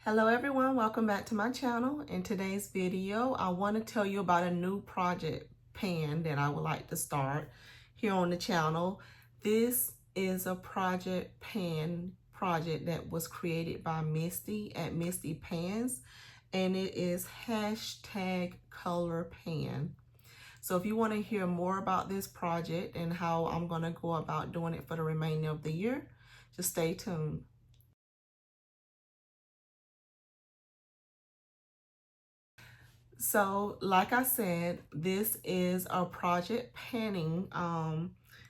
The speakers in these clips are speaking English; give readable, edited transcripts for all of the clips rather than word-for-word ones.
Hello everyone, welcome back to my channel. In today's video, I want to tell you about a new project pan that I would like to start here on the channel. This is a project pan project that was created by Misty at Misty Pans, and it is hashtag Colourpan. So if you want to hear more about this project and how I'm going to go about doing it for the remainder of the year, just stay tuned. So, like I said, this is a project panning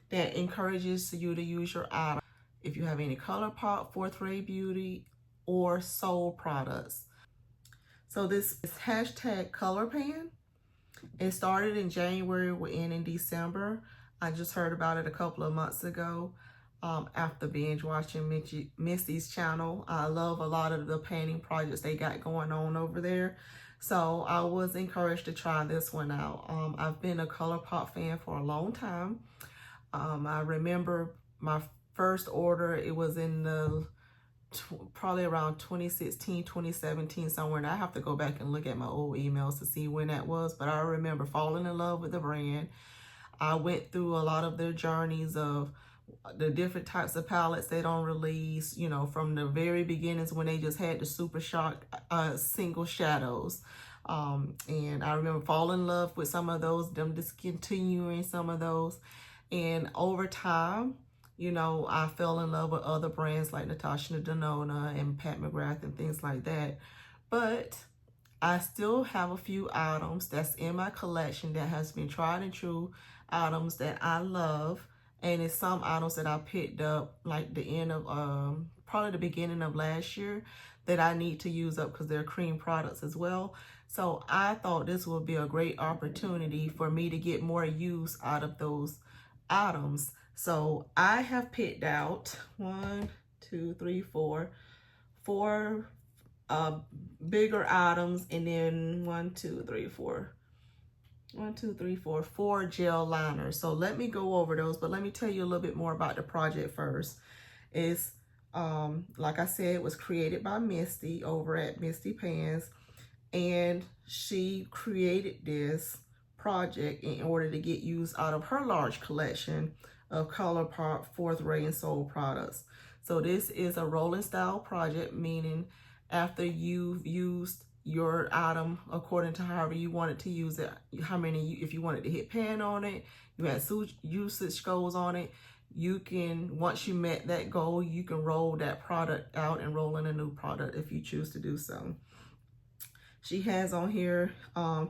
that encourages you to use your item. If you have any Colourpop, Fourth Ray Beauty, or Soul products. So this is hashtag Colourpan. It started in January, we're in December. I just heard about it a couple of months ago after binge watching Misty's channel. I love a lot of the painting projects they got going on over there. So I was encouraged to try this one out. I've been a Colourpop fan for a long time. I remember my first order, it was in the probably around 2016, 2017 somewhere, and I have to go back and look at my old emails to see when that was, but I remember falling in love with the brand. I went through a lot of their journeys of the different types of palettes they don't release, you know, from the very beginnings when they just had the Super Shock single shadows. And I remember falling in love with some of those, them discontinuing some of those. And over time, you know, I fell in love with other brands like Natasha Denona and Pat McGrath and things like that. But I still have a few items that's in my collection that has been tried and true items that I love. And it's some items that I picked up like the end of, probably the beginning of last year that I need to use up because they're cream products as well. So I thought this would be a great opportunity for me to get more use out of those items. So I have picked out four bigger items, and then four gel liners. So let me go over those, but let me tell you a little bit more about the project first. It's like I said, it was created by Misty over at Misty Pans, and she created this project in order to get use out of her large collection of Colourpop, Fourth Ray, and Soul products. So this is a rolling style project, meaning after you've used your item according to however you wanted to use it, if you wanted to hit pan on it, you had usage goals on it, you can, once you met that goal, you can roll that product out and roll in a new product if you choose to do so. She has on here,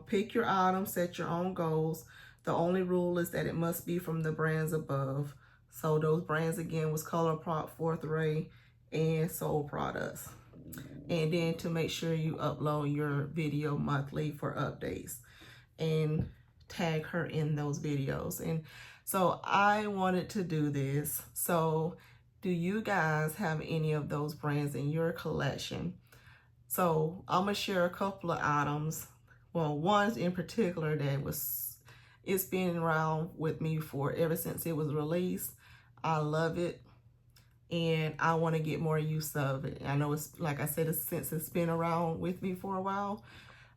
pick your item, set your own goals. The only rule is that it must be from the brands above. So those brands again was Colourpop, Fourth Ray, and Soul products. And then to make sure you upload your video monthly for updates and tag her in those videos. And so I wanted to do this. So do you guys have any of those brands in your collection? So I'm gonna share a couple of items. Well, one in particular that it's been around with me for ever since it was released. I love it, and I want to get more use of it. I know it's, like I said, since it's been around with me for a while,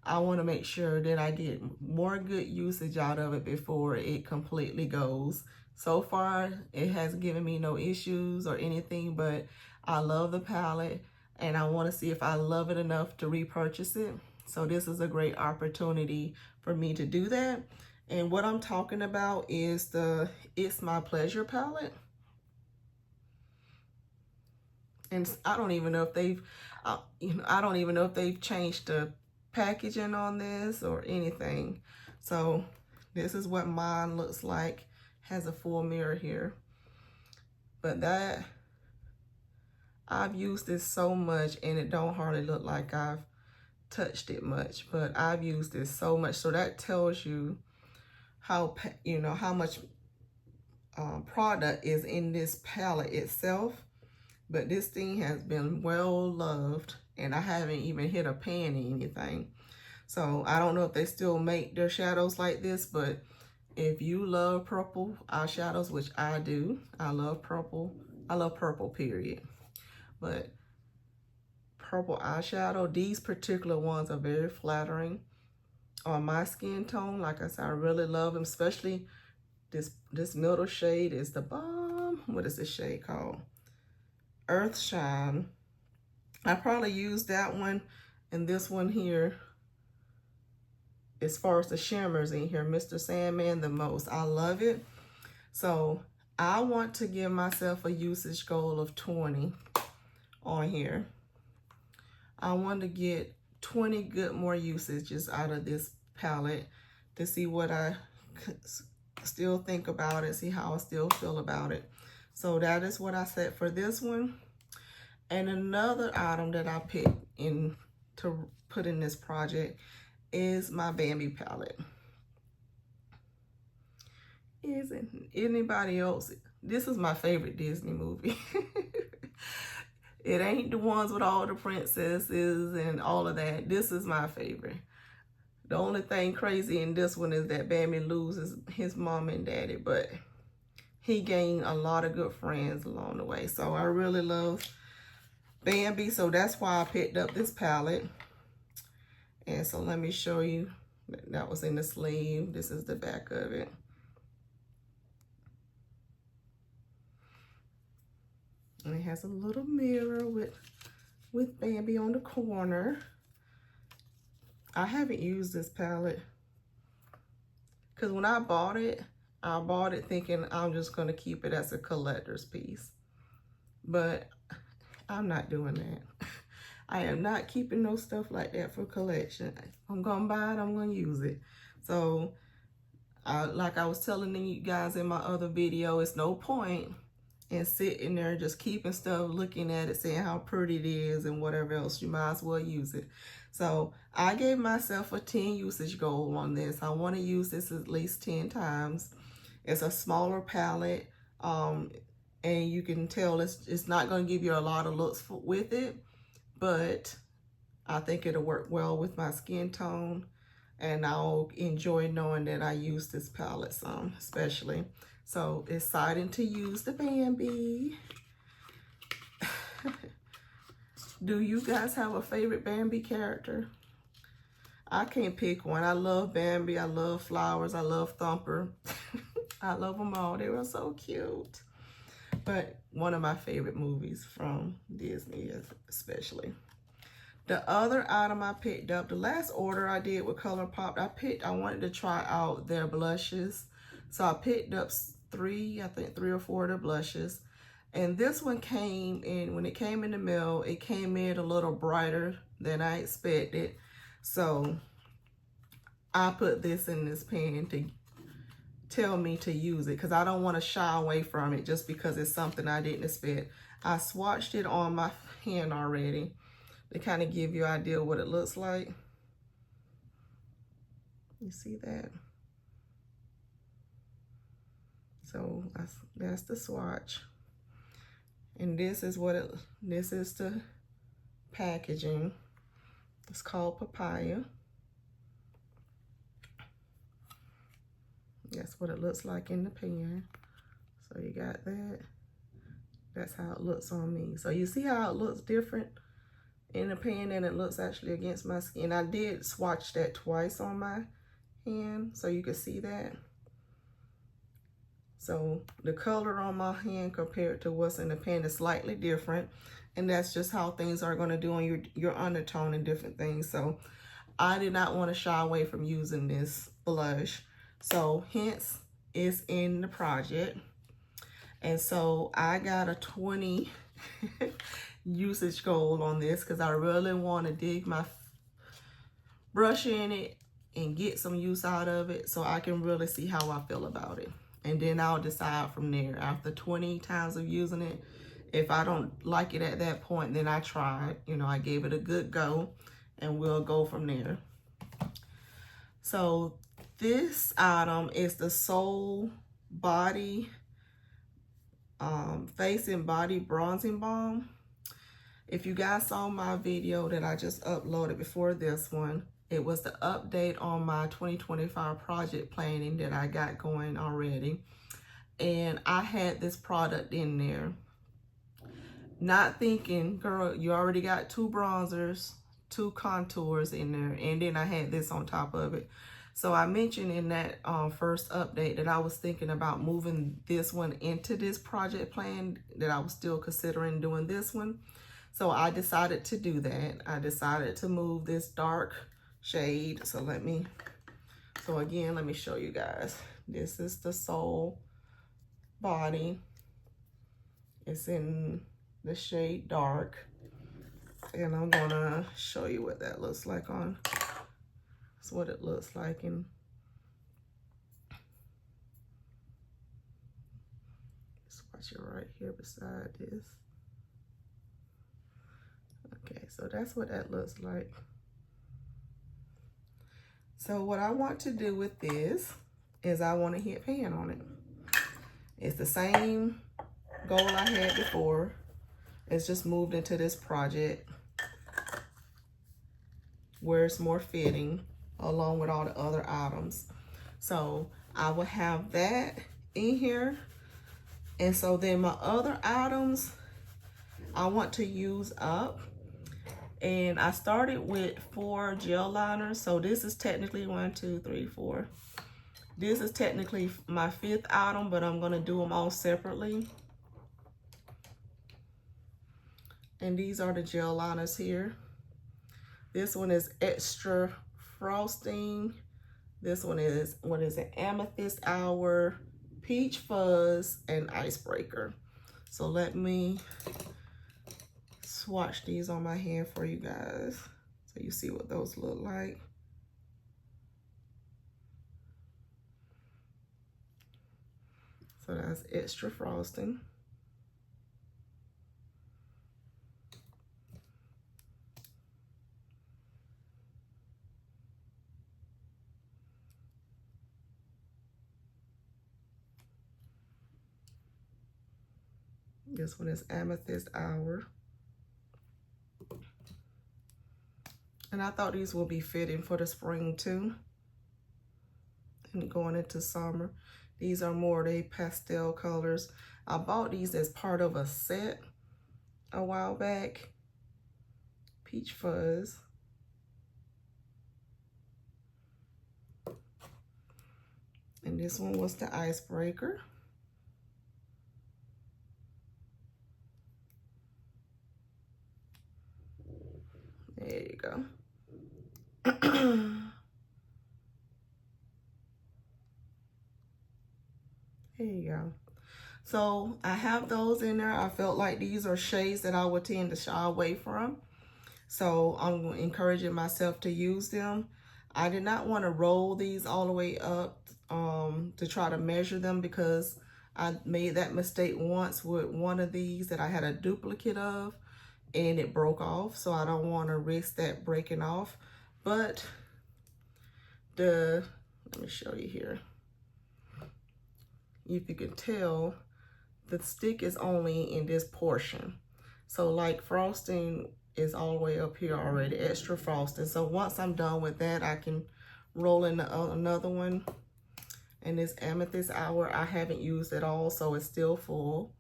I want to make sure that I get more good usage out of it before it completely goes. So far, it hasn't given me no issues or anything, but I love the palette, and I want to see if I love it enough to repurchase it. So this is a great opportunity for me to do that. And what I'm talking about is the It's My Pleasure palette. And I don't even know if they've, I don't even know if they've changed the packaging on this or anything. So this is what mine looks like. Has a full mirror here. But that, I've used this so much, and it don't hardly look like I've touched it much, but I've used this so much. So that tells you how, you know, how much product is in this palette itself. But this thing has been well loved, and I haven't even hit a pan in anything. So I don't know if they still make their shadows like this, but if you love purple eyeshadows, which I do, I love purple. I love purple, period. But purple eyeshadow. These particular ones are very flattering on my skin tone. Like I said, I really love them, especially this middle shade is the bomb. What is this shade called? Earth Shine. I probably use that one and this one here, as far as the shimmers in here, Mr. Sandman, the most. I love it. So I want to give myself a usage goal of 20 on here. I want to get 20 good more usages out of this palette to see what I still think about it, see how I still feel about it. So that is what I set for this one. And another item that I picked in to put in this project is my Bambi palette. Isn't anybody else? This is my favorite Disney movie. It ain't the ones with all the princesses and all of that. This is my favorite. The only thing crazy in this one is that Bambi loses his mom and daddy, but he gained a lot of good friends along the way. So I really love Bambi, so that's why I picked up this palette. And so let me show you. That was in the sleeve. This is the back of it. And it has a little mirror with Bambi on the corner. I haven't used this palette because when I bought it thinking I'm just going to keep it as a collector's piece. But I'm not doing that. I am not keeping no stuff like that for collection. I'm going to buy it, I'm going to use it. So, like I was telling you guys in my other video, it's no point in sitting there just keeping stuff, looking at it, saying how pretty it is and whatever else. You might as well use it. So I gave myself a 10 usage goal on this. I want to use this at least 10 times. It's a smaller palette, and you can tell it's not going to give you a lot of looks with it, but I think it'll work well with my skin tone, and I'll enjoy knowing that I use this palette some, especially. So exciting to use the Bambi. Do you guys have a favorite Bambi character? I can't pick one. I love Bambi. I love Flowers. I love Thumper. I love them all. They were so cute. But one of my favorite movies from Disney, especially. The other item I picked up, the last order I did with Colourpop, I wanted to try out their blushes. So I picked up three or four of the blushes. And this one came in, when it came in the mail, it came in a little brighter than I expected. So I put this in this pan to tell me to use it, because I don't want to shy away from it just because it's something I didn't expect. I swatched it on my hand already to kind of give you an idea what it looks like. You see that? So that's the swatch. And this is this is the packaging. It's called Papaya. That's what it looks like in the pan. So you got that. That's how it looks on me. So you see how it looks different in the pan than it looks actually against my skin. I did swatch that twice on my hand so you can see that. So the color on my hand compared to what's in the pan is slightly different. And that's just how things are going to do on your undertone and different things. So I did not want to shy away from using this blush. So hence it's in the project. And so I got a 20 usage goal on this because I really want to dig my brush in it and get some use out of it so I can really see how I feel about it. And then I'll decide from there. After 20 times of using it, if I don't like it at that point, then I tried. You know, I gave it a good go, and we'll go from there. So this item is the Soul Body Face and Body Bronzing Balm. If you guys saw my video that I just uploaded before this one, it was the update on my 2025 project planning that I got going already. And I had this product in there. not thinking, girl, you already got 2 bronzers, 2 contours in there, and then I had this on top of it. So I mentioned in that first update that I was thinking about moving this one into this project plan, that I was still considering doing this one. So I decided to do that. I decided to move this dark shade. So again, let me show you guys. This is the sole body. It's in the shade dark. And I'm gonna show you what that looks like on. That's what it looks like. And swatch it right here beside this. Okay, so that's what that looks like. So what I want to do with this is I want to hit pan on it. It's the same goal I had before. It's just moved into this project where it's more fitting along with all the other items. So I will have that in here. And so then my other items I want to use up. And I started with 4 gel liners. So this is technically 1, 2, 3, 4. This is technically my 5th item, but I'm gonna do them all separately. And these are the gel liners here. This one is extra frosting. This one is, what is it? Amethyst Hour, Peach Fuzz, and Icebreaker. So let me swatch these on my hand for you guys so you see what those look like. So that's extra frosting. This one is Amethyst Hour. And I thought these will be fitting for the spring too. And going into summer. These are more the pastel colors. I bought these as part of a set a while back. Peach Fuzz. And this one was the Icebreaker. There you go. There you go. So I have those in there. I felt like these are shades that I would tend to shy away from. So I'm encouraging myself to use them. I did not want to roll these all the way up to try to measure them, because I made that mistake once with one of these that I had a duplicate of and it broke off. So I don't want to risk that breaking off. But let me show you here. If you can tell, the stick is only in this portion. So like frosting is all the way up here already, extra frosting. So once I'm done with that, I can roll in another one. And this Amethyst Hour, I haven't used at all, so it's still full.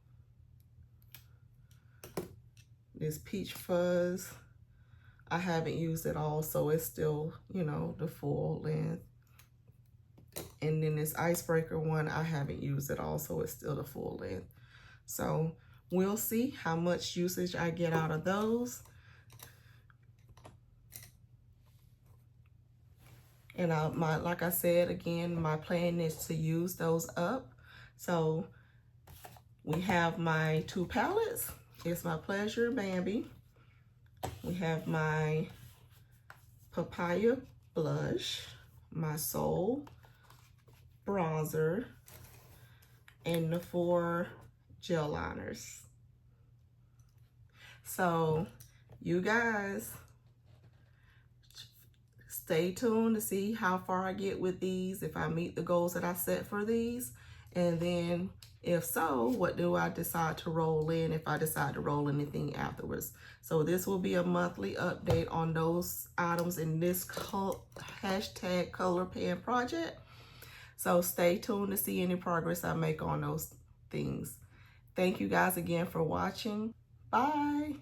This Peach Fuzz, I haven't used at all, so it's still, you know, the full length. And then this Icebreaker one, I haven't used at all, so it's still the full length. So we'll see how much usage I get out of those. And like I said, again, my plan is to use those up. So we have my 2 palettes. It's my Pleasure Bambi. We have my Papaya Blush, my Soul Bronzer, and the 4 gel liners. So you guys, stay tuned to see how far I get with these, if I meet the goals that I set for these. And then if so, what do I decide to roll in, if I decide to roll anything afterwards. So this will be a monthly update on those items in this hashtag Colourpan Project. So stay tuned to see any progress I make on those things. Thank you guys again for watching. Bye.